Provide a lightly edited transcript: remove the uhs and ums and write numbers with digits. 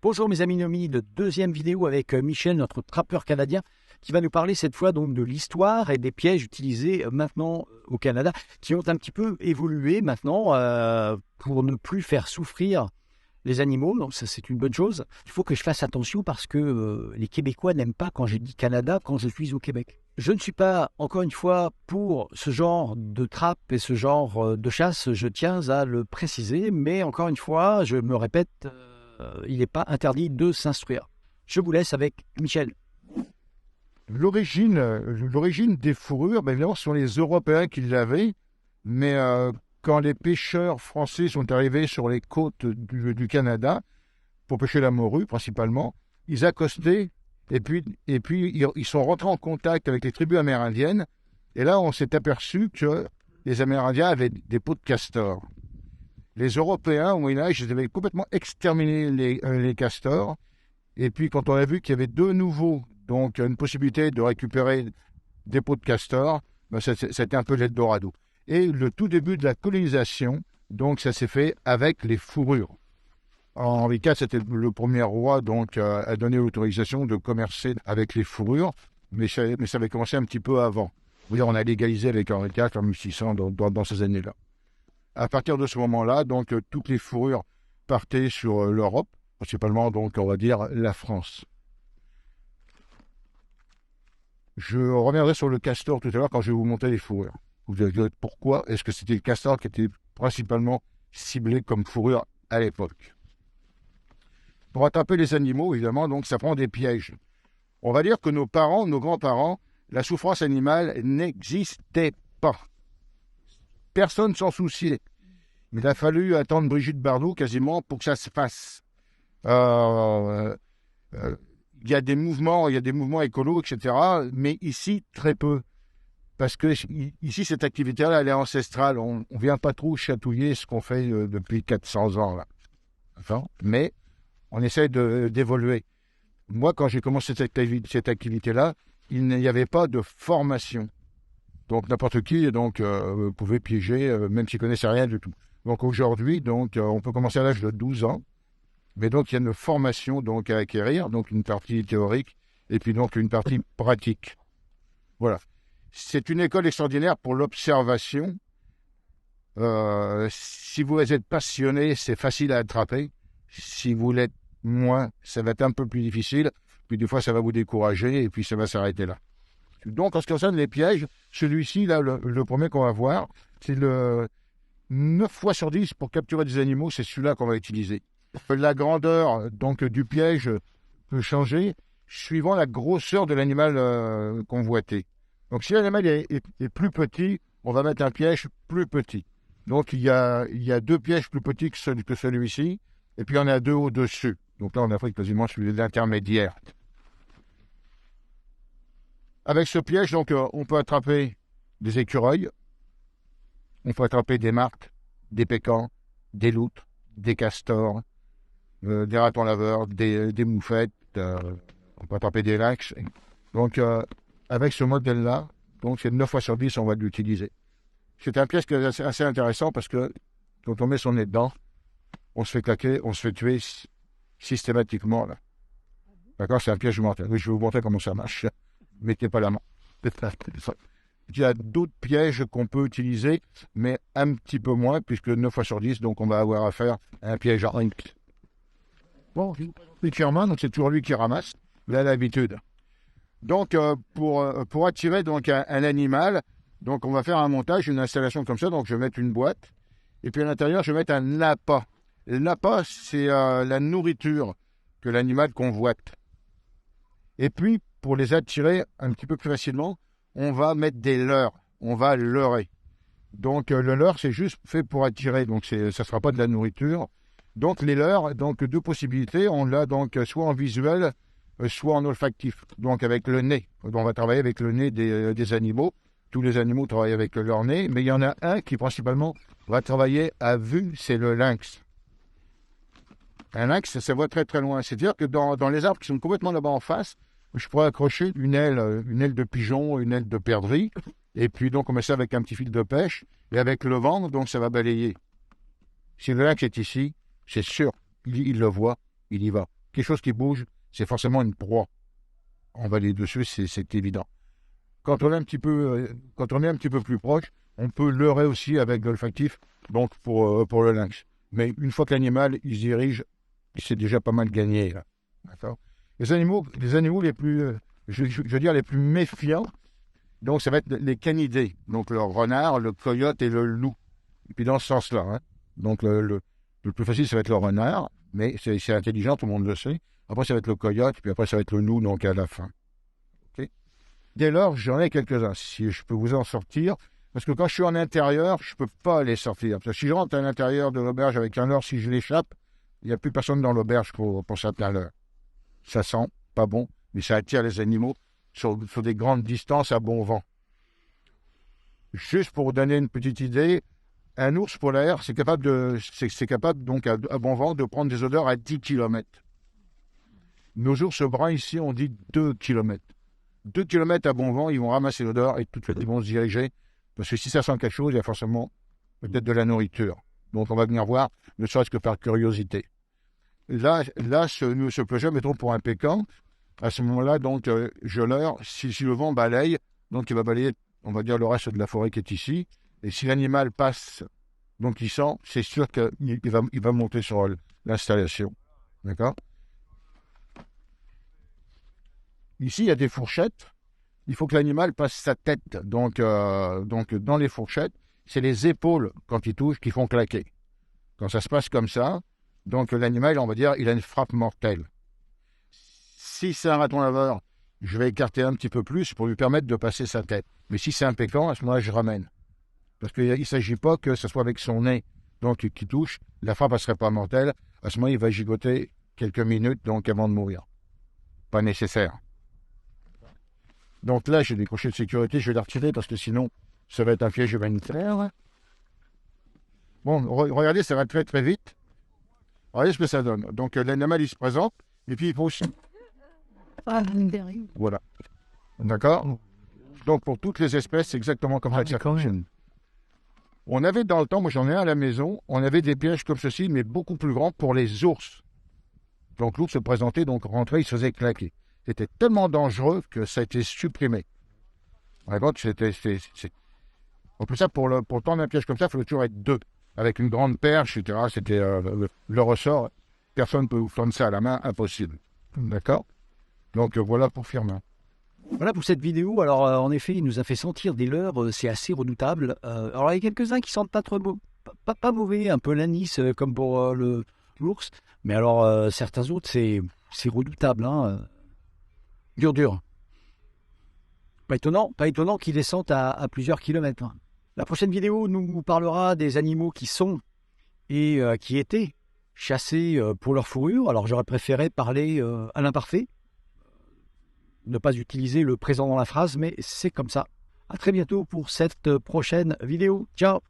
Bonjour mes amis nomis, de deuxième vidéo avec Michel, notre trappeur canadien, qui va nous parler cette fois donc de l'histoire et des pièges utilisés maintenant au Canada, qui ont un petit peu évolué maintenant pour ne plus faire souffrir les animaux. Donc ça c'est une bonne chose. Il faut que je fasse attention parce que les Québécois n'aiment pas quand je dis Canada quand je suis au Québec. Je ne suis pas, encore une fois, pour ce genre de trappe et ce genre de chasse, je tiens à le préciser, mais encore une fois, je me répète, il n'est pas interdit de s'instruire. Je vous laisse avec Michel. L'origine des fourrures, évidemment, ce sont les Européens qui l'avaient, mais quand les pêcheurs français sont arrivés sur les côtes du Canada, pour pêcher la morue principalement, ils accostaient, et puis ils sont rentrés en contact avec les tribus amérindiennes, et là on s'est aperçu que les Amérindiens avaient des peaux de castor. Les Européens, au Moyen-Âge, ils avaient complètement exterminé les castors. Et puis, quand on a vu qu'il y avait de nouveau donc, une possibilité de récupérer des peaux de castor, c'était un peu l'Eldorado. Et le tout début de la colonisation, donc ça s'est fait avec les fourrures. Henri IV, c'était le premier roi donc, à donner l'autorisation de commercer avec les fourrures, mais ça avait commencé un petit peu avant. On a légalisé avec Henri IV en 1600 dans ces années-là. À partir de ce moment-là, donc, toutes les fourrures partaient sur l'Europe, principalement, donc, on va dire, la France. Je reviendrai sur le castor tout à l'heure quand je vais vous montrer les fourrures. Vous allez dire pourquoi est-ce que c'était le castor qui était principalement ciblé comme fourrure à l'époque. Pour attraper les animaux, évidemment, donc, ça prend des pièges. On va dire que nos parents, nos grands-parents, la souffrance animale n'existait pas. Personne s'en souciait. Il a fallu attendre Brigitte Bardot quasiment pour que ça se fasse. Il y a des mouvements écolos, etc. Mais ici, très peu. Parce que ici, cette activité-là, elle est ancestrale. On ne vient pas trop chatouiller ce qu'on fait depuis 400 ans. Là. Enfin, mais on essaie d'évoluer. Moi, quand j'ai commencé cette activité-là, il n'y avait pas de formation. Donc, n'importe qui pouvait piéger, même s'il ne connaissait rien du tout. Donc, aujourd'hui, on peut commencer à l'âge de 12 ans. Mais donc, il y a une formation donc, à acquérir, donc une partie théorique et puis donc une partie pratique. Voilà. C'est une école extraordinaire pour l'observation. Si vous êtes passionné, c'est facile à attraper. Si vous l'êtes moins, ça va être un peu plus difficile. Puis des fois, ça va vous décourager et puis ça va s'arrêter là. Donc, en ce qui concerne les pièges, celui-ci, là, le premier qu'on va voir, c'est le 9 fois sur 10 pour capturer des animaux, c'est celui-là qu'on va utiliser. La grandeur donc, du piège peut changer suivant la grosseur de l'animal convoité. Donc, si l'animal est plus petit, on va mettre un piège plus petit. Donc, il y a 2 pièges plus petits que celui-ci, et puis il y en a 2 au-dessus. Donc là, on a pris quasiment celui de l'intermédiaire. Avec ce piège, donc, on peut attraper des écureuils, on peut attraper des martres, des pécans, des loutres, des castors, des ratons laveurs, des moufettes, on peut attraper des lynx. Donc, avec ce modèle-là, donc c'est 9 fois sur 10, on va l'utiliser. C'est un piège qui est assez intéressant parce que quand on met son nez dedans, on se fait claquer, on se fait tuer systématiquement. Là. D'accord, c'est un piège mortel. Oui, je vais vous montrer comment ça marche. Mettez pas la main. Il y a d'autres pièges qu'on peut utiliser, mais un petit peu moins, puisque 9 fois sur 10, donc on va avoir affaire à un piège à rinc. Bon, le chairman, donc c'est toujours lui qui ramasse. Il a l'habitude. Donc, pour attirer donc, un animal, donc on va faire un montage, une installation comme ça. Donc, je vais mettre une boîte, et puis à l'intérieur, je vais mettre un appât. L'appât, c'est la nourriture que l'animal convoite. Et puis, pour les attirer un petit peu plus facilement, on va mettre des leurres. On va leurrer. Donc, le leurre, c'est juste fait pour attirer. Donc, ça ne sera pas de la nourriture. Donc, les leurres, donc, 2 possibilités. On l'a donc soit en visuel, soit en olfactif. Donc, avec le nez. Donc, on va travailler avec le nez des animaux. Tous les animaux travaillent avec leur nez. Mais il y en a un qui, principalement, va travailler à vue, c'est le lynx. Un lynx, ça voit très, très loin. C'est-à-dire que dans les arbres qui sont complètement là-bas en face, je pourrais accrocher une aile de pigeon, une aile de perdrix, et puis donc on met ça avec un petit fil de pêche, et avec le vent, donc ça va balayer. Si le lynx est ici, c'est sûr, il le voit, il y va. quelque chose qui bouge, c'est forcément une proie. On va aller dessus, c'est évident. Quand on est un petit peu plus proche, on peut leurrer aussi avec de l'olfactif, donc pour le lynx. Mais une fois que l'animal il se dirige, c'est déjà pas mal gagné là. D'accord. Les animaux les plus, je veux dire les plus méfiants, donc ça va être les canidés, donc le renard, le coyote et le loup. Et puis dans ce sens-là, hein. Donc le plus facile, ça va être le renard, mais c'est intelligent, tout le monde le sait. Après, ça va être le coyote, puis après, ça va être le loup, donc à la fin. Okay. Dès lors, j'en ai quelques-uns, si je peux vous en sortir, parce que quand je suis en intérieur, je ne peux pas les sortir. Parce que si je rentre à l'intérieur de l'auberge avec un leurre, si je l'échappe, il n'y a plus personne dans l'auberge pour certains leurres. Ça sent pas bon, mais ça attire les animaux sur des grandes distances à bon vent. Juste pour vous donner une petite idée, un ours polaire, c'est capable donc à bon vent de prendre des odeurs à 10 km. Nos ours bruns ici, on dit 2 km. 2 km à bon vent, ils vont ramasser l'odeur et tout de suite, ils vont se diriger. Parce que si ça sent quelque chose, il y a forcément peut-être de la nourriture. Donc on va venir voir, ne serait-ce que par curiosité. Là ce projet, mettons pour un pécan, à ce moment-là, donc je leurre, si le vent balaye, donc il va balayer, on va dire, le reste de la forêt qui est ici. Et si l'animal passe, donc il sent, c'est sûr qu'il va monter sur l'installation. D'accord? Ici, il y a des fourchettes. Il faut que l'animal passe sa tête. Donc dans les fourchettes, c'est les épaules, quand il touche, qui font claquer. Quand ça se passe comme ça, donc l'animal, on va dire, il a une frappe mortelle. Si c'est un raton laveur, je vais écarter un petit peu plus pour lui permettre de passer sa tête. Mais si c'est un pécan, à ce moment-là, je ramène. Parce qu'il ne s'agit pas que ce soit avec son nez donc qui touche, la frappe ne serait pas mortelle. À ce moment, il va gigoter quelques minutes donc avant de mourir. Pas nécessaire. Donc là, j'ai des crochets de sécurité, je vais les retirer parce que sinon, ça va être un piège humanitaire. Bon, regardez, ça va très très vite. Regardez ce que ça donne. Donc l'animal, il se présente et puis il pousse. Voilà. D'accord? Donc pour toutes les espèces, c'est exactement comme ça. On avait dans le temps, moi j'en ai un à la maison, on avait des pièges comme ceci, mais beaucoup plus grands pour les ours. Donc l'ours se présentait, donc rentrait, il se faisait claquer. C'était tellement dangereux que ça a été supprimé. En plus ça, pour tendre un piège comme ça, il faut toujours être deux, avec une grande perche, etc. C'était le ressort. Personne ne peut vous tendre ça à la main, impossible. D'accord? Donc voilà pour Firmin. Voilà pour cette vidéo. Alors, en effet, il nous a fait sentir des leurres, c'est assez redoutable. Alors, il y a quelques-uns qui sentent pas trop pas mauvais, un peu l'anis, comme pour l'ours. Mais alors, certains autres, c'est redoutable. Hein. Dur. Pas étonnant qu'ils descendent à plusieurs kilomètres. La prochaine vidéo nous parlera des animaux qui sont et qui étaient chassés pour leur fourrure. Alors, j'aurais préféré parler à l'imparfait. Ne pas utiliser le présent dans la phrase, mais c'est comme ça. À très bientôt pour cette prochaine vidéo. Ciao!